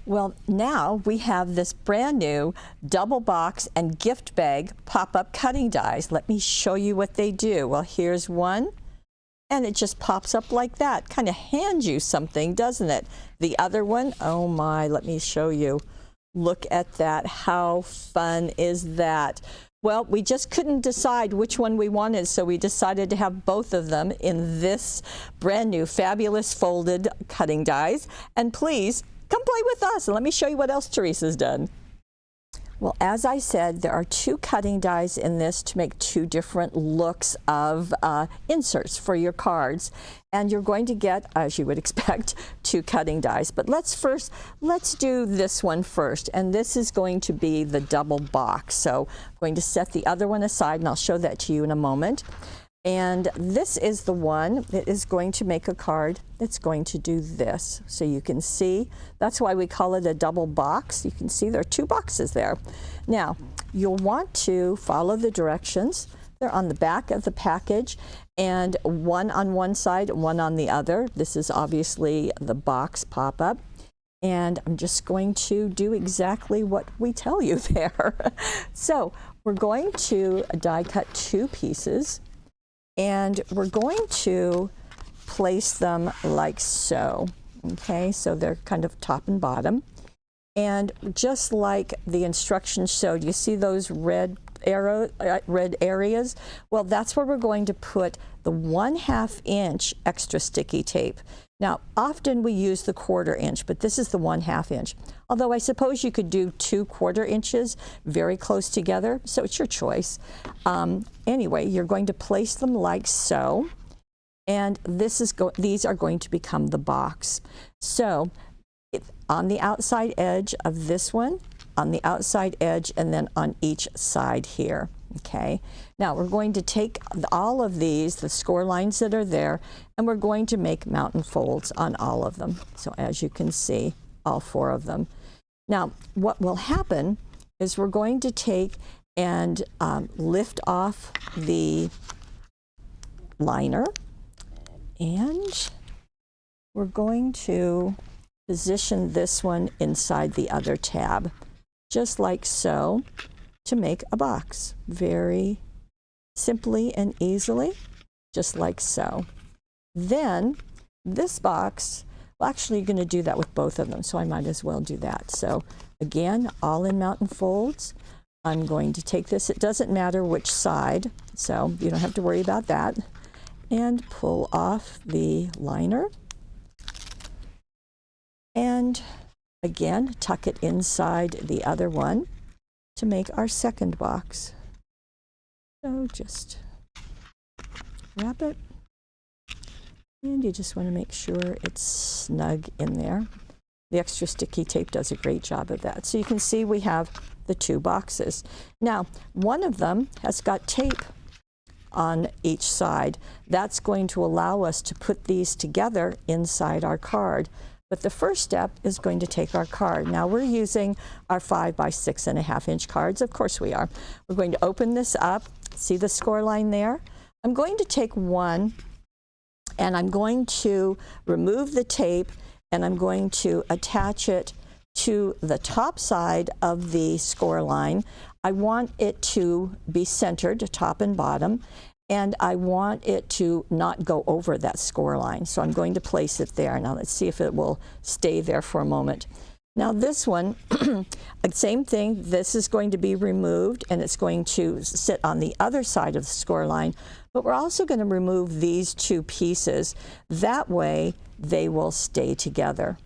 Well, now we have this brand new double box and gift bag pop-up cutting dies. Let me show you what they do. Well, here's one, and it just pops up like that. Kind of hands you something, doesn't it? The other one, oh my, let me show you. Look at that. How fun is that? Well, we just couldn't decide which one we wanted, so we decided to have both of them in this brand new fabulous folded cutting dies. And please, come play with us and let me show you what else Teresa's done. Well, as I said, there are two cutting dies in this to make two different looks of inserts for your cards. And you're going to get, as you would expect, two cutting dies. But let's do this one first. And this is going to be the double box. So I'm going to set the other one aside, and I'll show that to you in a moment. And this is the one that is going to make a card that's going to do this. So you can see, that's why we call it a double box. You can see there are two boxes there. Now, you'll want to follow the directions. They're on the back of the package, and one on one side, one on the other. This is obviously the box pop-up. And I'm just going to do exactly what we tell you there. So we're going to die cut two pieces. And we're going to place them like so, okay? So they're kind of top and bottom. And just like the instructions showed, you see those red areas? Well, that's where we're going to put the 1/2 inch extra sticky tape. Now, often we use the 1/4 inch, but this is the 1/2 inch. Although I suppose you could do 2/4 inches very close together, so it's your choice. Anyway, you're going to place them like so, and these are going to become the box. So on the outside edge of this one, on the outside edge, and then on each side here. Okay, now we're going to take all of these, the score lines that are there, and we're going to make mountain folds on all of them. So as you can see, all 4 of them. Now, what will happen is we're going to take and lift off the liner, and we're going to position this one inside the other tab, just like so, to make a box very simply and easily, just like so. Then this box, well, actually you're going to do that with both of them, so I might as well do that. So again, all in mountain folds. I'm going to take this, it doesn't matter which side, so you don't have to worry about that, and pull off the liner. And again, tuck it inside the other one to make our second box. So just wrap it, and you just want to make sure it's snug in there. The extra sticky tape does a great job of that. So you can see we have the 2 boxes. Now, one of them has got tape on each side. That's going to allow us to put these together inside our card. But the first step is going to take our card. Now we're using our 5 by 6.5 inch cards. Of course we are. We're going to open this up. See the score line there? I'm going to take one, and I'm going to remove the tape, and I'm going to attach it to the top side of the score line. I want it to be centered, top and bottom, and I want it to not go over that score line. So I'm going to place it there. Now let's see if it will stay there for a moment. Now this one, same thing, this is going to be removed, and it's going to sit on the other side of the score line, but we're also going to remove these 2 pieces. That way they will stay together.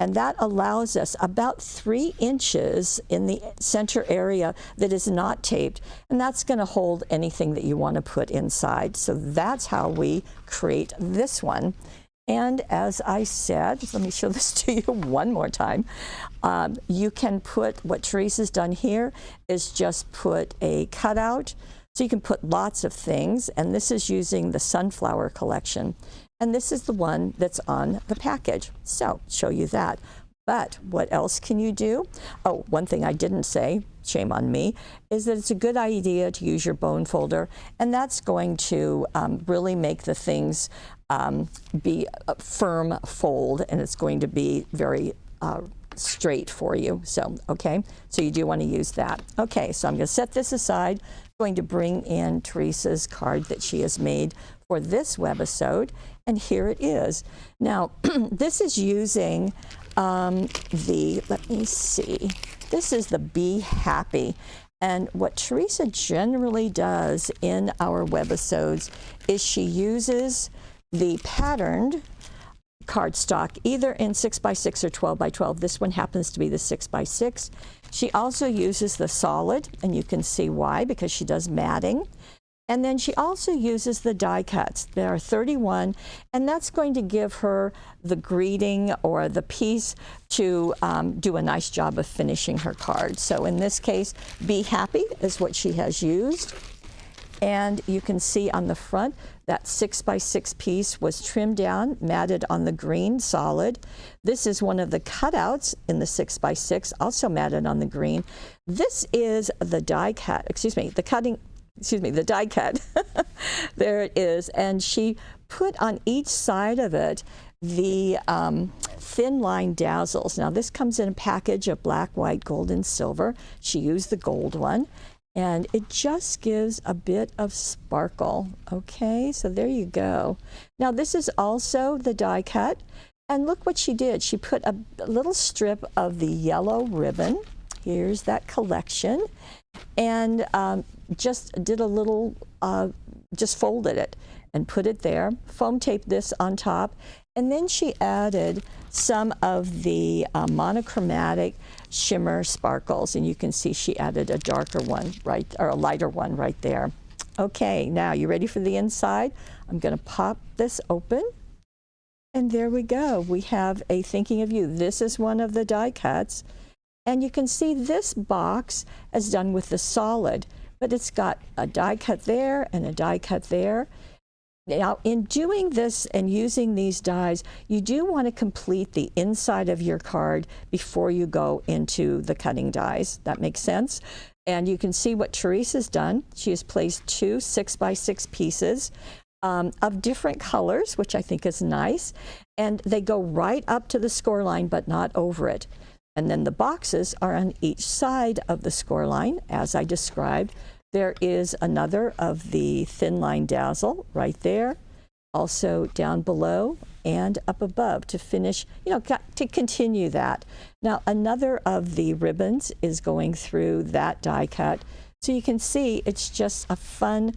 And that allows us about 3 inches in the center area that is not taped. And that's going to hold anything that you want to put inside. So that's how we create this one. And as I said, let me show this to you one more time. You can put, what Teresa's done here is just put a cutout. So you can put lots of things. And this is using the Sunflower collection. And this is the one that's on the package. So show you that. But what else can you do? Oh, one thing I didn't say, shame on me, is that it's a good idea to use your bone folder, and that's going to really make the things be a firm fold, and it's going to be very straight for you. So, okay, so you do want to use that. Okay, so I'm going to set this aside. I'm going to bring in Teresa's card that she has made for this webisode, and here it is. Now, this is using let me see, this is the Be Happy. And what Teresa generally does in our webisodes is she uses the patterned cardstock either in 6x6 or 12x12. This one happens to be the 6x6. She also uses the solid, and you can see why, because she does matting. And then she also uses the die cuts. There are 31, and that's going to give her the greeting or the piece to do a nice job of finishing her card. So in this case, Be Happy is what she has used. And you can see on the front that 6x6 piece was trimmed down, matted on the green solid. This is one of the cutouts in the 6x6, also matted on the green. This is the die cut, the die cut. There it is. And she put on each side of it the thin line dazzles. Now this comes in a package of black, white, gold, and silver. She used the gold one. And it just gives a bit of sparkle. Okay, so there you go. Now this is also the die cut. And look what she did. She put a little strip of the yellow ribbon. Here's that collection. And just did a little, just folded it and put it there. Foam taped this on top. And then she added some of the monochromatic shimmer sparkles, and you can see she added a darker one or a lighter one right there. Okay, now you ready for the inside? I'm going to pop this open, and there we go. We have a Thinking of You. This is one of the die cuts, and you can see this box is done with the solid, but it's got a die cut there and a die cut there. Now, in doing this and using these dies, you do want to complete the inside of your card before you go into the cutting dies. That makes sense? And you can see what Teresa's done. She has placed two 6x6 pieces of different colors, which I think is nice. And they go right up to the score line, but not over it. And then the boxes are on each side of the score line, as I described. There is another of the thin line dazzle right there, also down below and up above to finish, to continue that. Now, another of the ribbons is going through that die cut. So you can see it's just a fun,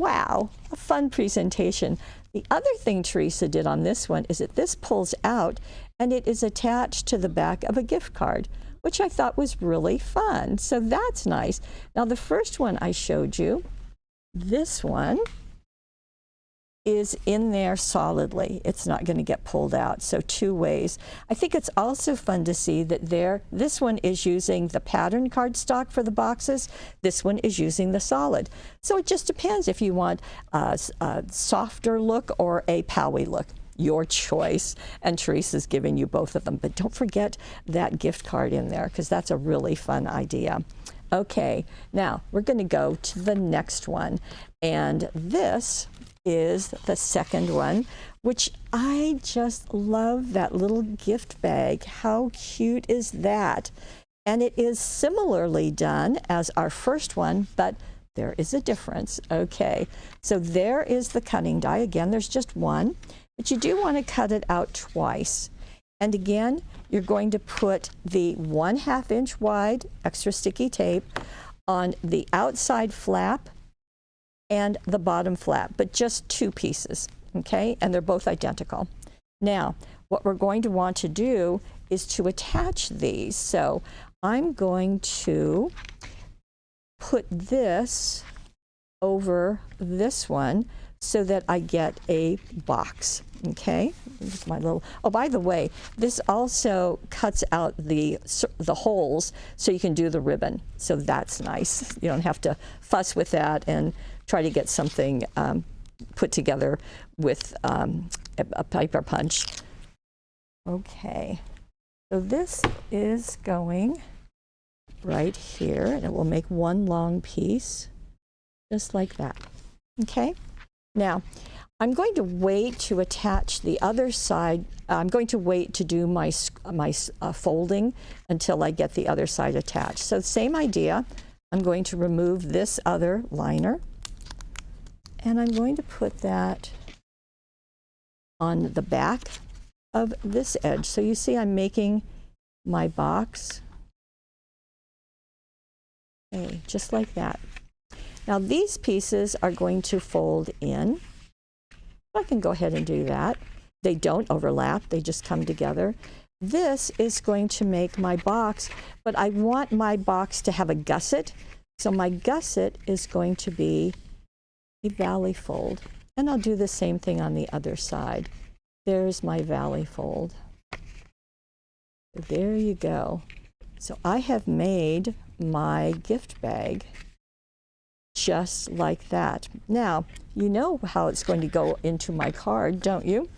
a fun presentation. The other thing Teresa did on this one is that this pulls out and it is attached to the back of a gift card, which I thought was really fun. So that's nice. Now the first one I showed you, this one is in there solidly. It's not going to get pulled out. So two ways. I think it's also fun to see that this one is using the pattern cardstock for the boxes. This one is using the solid. So it just depends if you want a softer look or a powy look. Your choice, and Teresa's giving you both of them. But don't forget that gift card in there, because that's a really fun idea. Okay, now we're going to go to the next one, and this is the second one, which I just love that little gift bag. How cute is that? And it is similarly done as our first one, but there is a difference. Okay, so there is the cutting die. Again, there's just one. But you do want to cut it out twice. And again, you're going to put the 1/2 inch wide extra sticky tape on the outside flap and the bottom flap, but just two pieces, okay? And they're both identical. Now, what we're going to want to do is to attach these. So I'm going to put this over this one so that I get a box, okay? Here's my little, oh, by the way, this also cuts out the holes so you can do the ribbon. So that's nice. You don't have to fuss with that and try to get something put together with a paper punch. Okay, so this is going right here, and it will make one long piece, just like that, okay? Now, I'm going to wait to attach the other side. I'm going to wait to do my folding until I get the other side attached. So same idea. I'm going to remove this other liner, and I'm going to put that on the back of this edge. So you see I'm making my box, okay, just like that. Now these pieces are going to fold in. I can go ahead and do that. They don't overlap, they just come together. This is going to make my box, but I want my box to have a gusset. So my gusset is going to be a valley fold. And I'll do the same thing on the other side. There's my valley fold. There you go. So I have made my gift bag just like that. Now, you know how it's going to go into my card, don't you?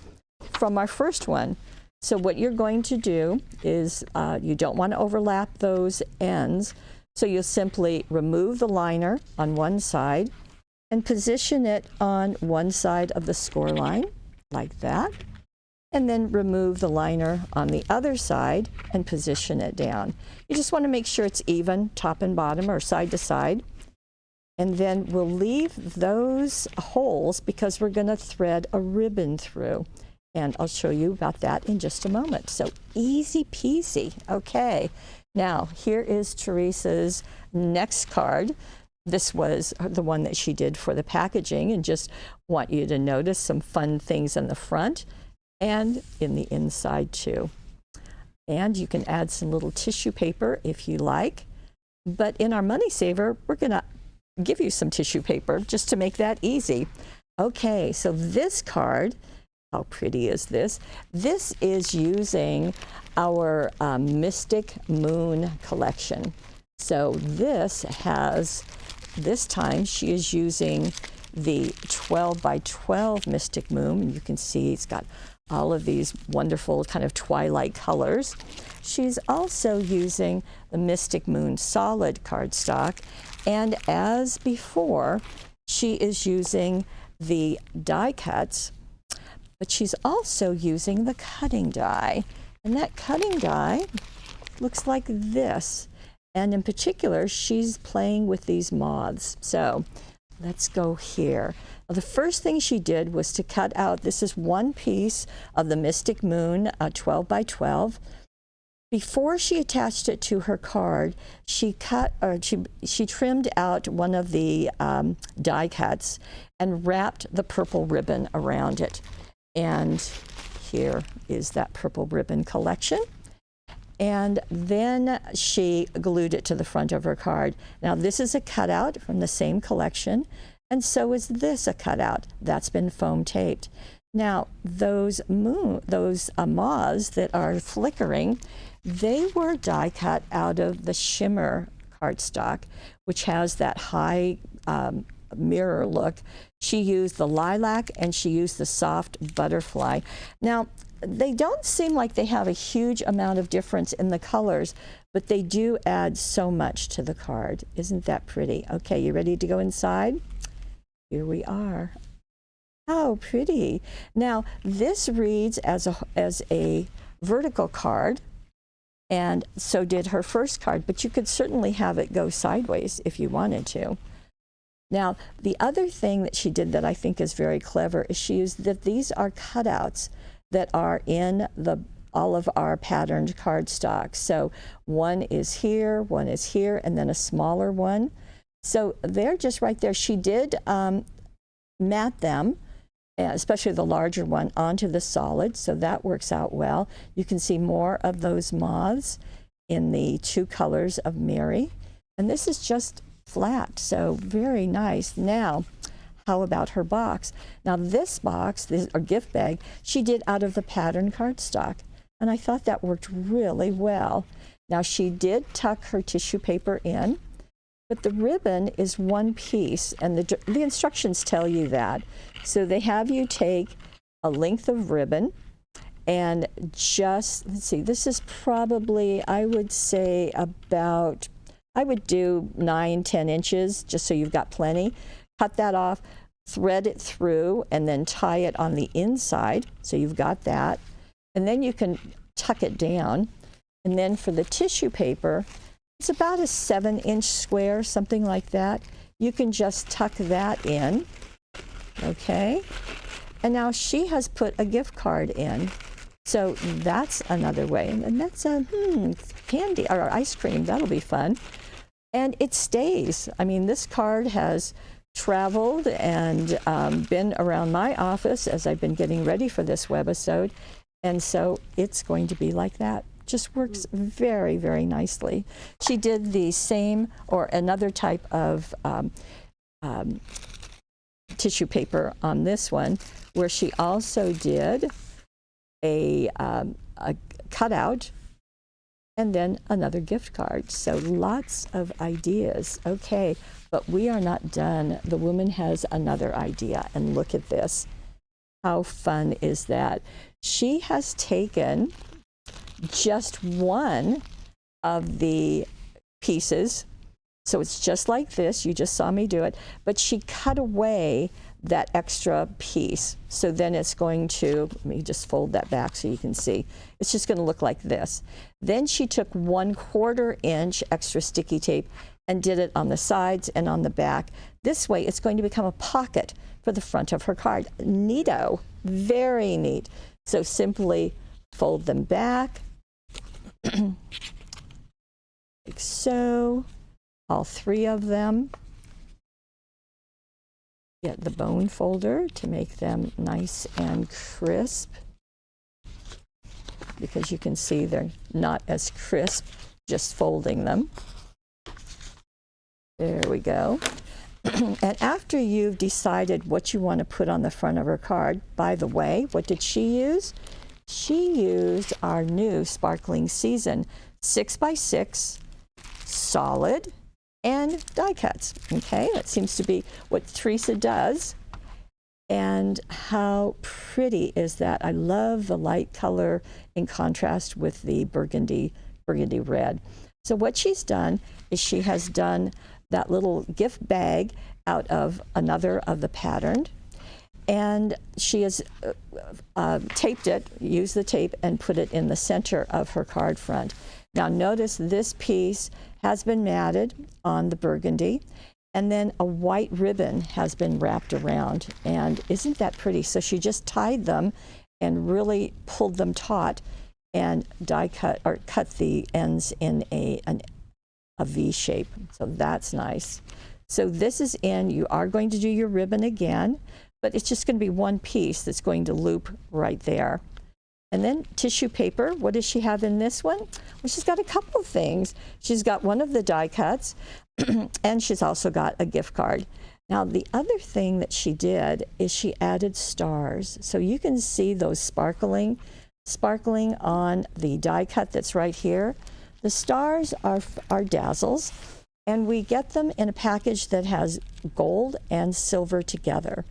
From our first one. So what you're going to do is, you don't want to overlap those ends. So you'll simply remove the liner on one side and position it on one side of the score line, like that. And then remove the liner on the other side and position it down. You just want to make sure it's even, top and bottom or side to side. And then we'll leave those holes because we're going to thread a ribbon through. And I'll show you about that in just a moment. So easy peasy. Okay, now here is Teresa's next card. This was the one that she did for the packaging, and just want you to notice some fun things in the front and in the inside too. And you can add some little tissue paper if you like. But in our money saver, we're going to give you some tissue paper just to make that easy. Okay, so this card, how pretty is this? This is using our Mystic Moon collection. So this has, this time she is using the 12 by 12 Mystic Moon. And you can see it's got all of these wonderful kind of twilight colors. She's also using the Mystic Moon solid cardstock. And as before, she is using the die cuts, but she's also using the cutting die. And that cutting die looks like this. And in particular, she's playing with these moths. So let's go here. Well, the first thing she did was to cut out, this is one piece of the Mystic Moon 12 by 12. Before she attached it to her card, she trimmed out one of the die cuts and wrapped the purple ribbon around it. And here is that purple ribbon collection. And then she glued it to the front of her card. Now this is a cutout from the same collection, and so is this a cutout. That's been foam taped. Now those moths that are flickering, they were die cut out of the shimmer cardstock, which has that high mirror look. She used the lilac and she used the soft butterfly. Now, they don't seem like they have a huge amount of difference in the colors, but they do add so much to the card. Isn't that pretty? Okay, you ready to go inside? Here we are. How pretty. Now, this reads as a vertical card, and so did her first card, but you could certainly have it go sideways if you wanted to. Now, the other thing that she did that I think is very clever is she used that these are cutouts that are in all of our patterned cardstock. So one is here, and then a smaller one. So they're just right there. She did mat them, especially the larger one, onto the solid, so that works out well. You can see more of those moths in the two colors of Mary. And this is just flat, so very nice. Now, how about her box? Now this box, or gift bag, she did out of the pattern cardstock. And I thought that worked really well. Now she did tuck her tissue paper in, but the ribbon is one piece, and the instructions tell you that. So they have you take a length of ribbon and just, let's see, this is probably, I would say about, I would do 9-10 inches, just so you've got plenty. Cut that off, thread it through and then tie it on the inside. So you've got that. And then you can tuck it down. And then for the tissue paper, it's about a 7-inch square, something like that. You can just tuck that in, okay? And now she has put a gift card in. So that's another way. And that's a candy or ice cream. That'll be fun. And it stays. I mean, this card has traveled and been around my office as I've been getting ready for this webisode. And so it's going to be like that. Just works very, very nicely. She did the same or another type of tissue paper on this one, where she also did a cutout and then another gift card. So lots of ideas. Okay, but we are not done. The woman has another idea, and look at this. How fun is that? She has taken just one of the pieces, so it's just like this. You just saw me do it, but she cut away that extra piece. So then it's going to, let me just fold that back so you can see. It's just going to look like this. Then she took 1/4 inch extra sticky tape and did it on the sides and on the back. This way it's going to become a pocket for the front of her card. Neato, very neat. So simply fold them back, like so, all 3 of them. Get the bone folder to make them nice and crisp, because you can see they're not as crisp just folding them. There we go. And after you've decided what you want to put on the front of her card, by the way, what did she use? She used our new Sparkling Season 6x6 solid and die cuts. Okay, that seems to be what Teresa does. And how pretty is that? I love the light color in contrast with the burgundy red. So what she's done is she has done that little gift bag out of another of the patterned, and she has taped it, used the tape, and put it in the center of her card front. Now notice this piece has been matted on the burgundy, and then a white ribbon has been wrapped around. And isn't that pretty? So she just tied them and really pulled them taut and die cut or cut the ends in a V shape. So that's nice. So this is in, you are going to do your ribbon again, but it's just going to be one piece that's going to loop right there. And then tissue paper. What does she have in this one? Well, she's got a couple of things. She's got one of the die cuts, and she's also got a gift card. Now, the other thing that she did is she added stars. So you can see those sparkling on the die cut that's right here. The stars are dazzles, and we get them in a package that has gold and silver together.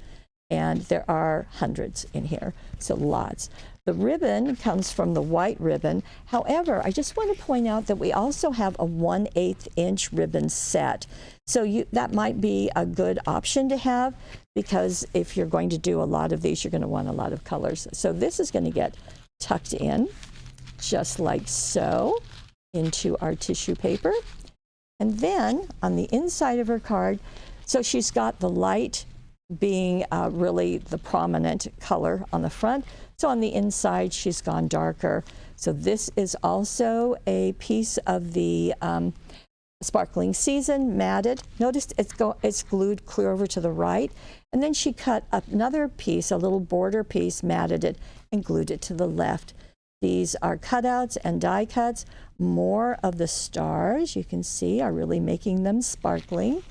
And there are hundreds in here, so lots. The ribbon comes from the white ribbon. However, I just want to point out that we also have a 1/8 inch ribbon set. So that might be a good option to have, because if you're going to do a lot of these, you're going to want a lot of colors. So this is going to get tucked in, just like so, into our tissue paper. And then on the inside of her card, so she's got the light being really the prominent color on the front. So on the inside, she's gone darker. So this is also a piece of the Sparkling Season, matted. Notice it's glued clear over to the right. And then she cut another piece, a little border piece, matted it, and glued it to the left. These are cutouts and die cuts. More of the stars, you can see, are really making them sparkling.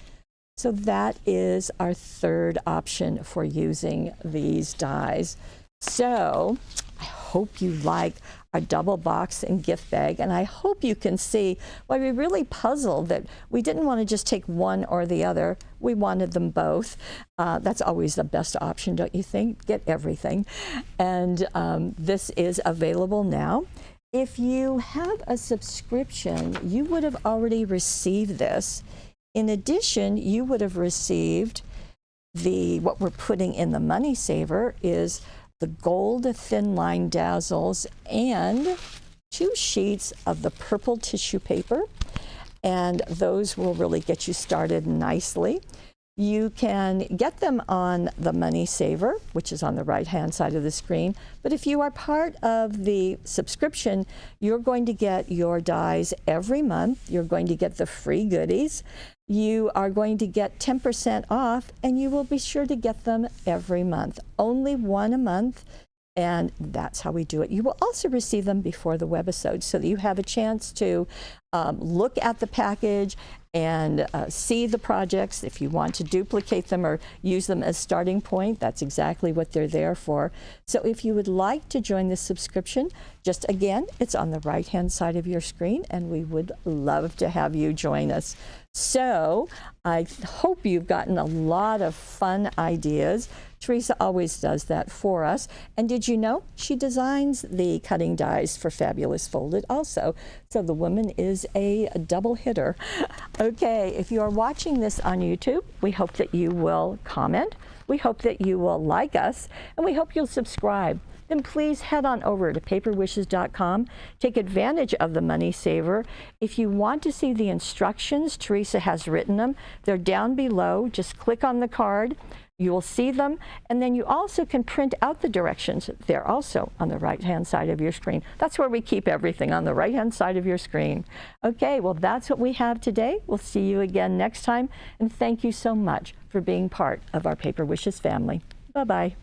So that is our third option for using these dies. So I hope you like our double box and gift bag, and I hope you can see why we really puzzled that we didn't want to just take one or the other. We wanted them both. That's always the best option, don't you think? Get everything. And this is available now. If you have a subscription, you would have already received this. In addition, you would have received what we're putting in the Money Saver is the gold thin line dazzles and 2 sheets of the purple tissue paper, and those will really get you started nicely. You can get them on the Money Saver, which is on the right-hand side of the screen. But if you are part of the subscription, you're going to get your dies every month. You're going to get the free goodies. You are going to get 10% off, and you will be sure to get them every month. Only one a month. And that's how we do it. You will also receive them before the webisode so that you have a chance to look at the package and see the projects. If you want to duplicate them or use them as starting point, that's exactly what they're there for. So if you would like to join this subscription, just again, it's on the right-hand side of your screen, and we would love to have you join us. So I hope you've gotten a lot of fun ideas. Teresa always does that for us. And did you know she designs the cutting dies for Fabulous Folded also? So the woman is a double hitter. Okay, if you are watching this on YouTube, we hope that you will comment. We hope that you will like us, and we hope you'll subscribe. Then please head on over to paperwishes.com. Take advantage of the Money Saver. If you want to see the instructions, Teresa has written them. They're down below. Just click on the card. You will see them, and then you also can print out the directions. They're also on the right-hand side of your screen. That's where we keep everything, on the right-hand side of your screen. Okay, well, that's what we have today. We'll see you again next time, and thank you so much for being part of our Paper Wishes family. Bye-bye.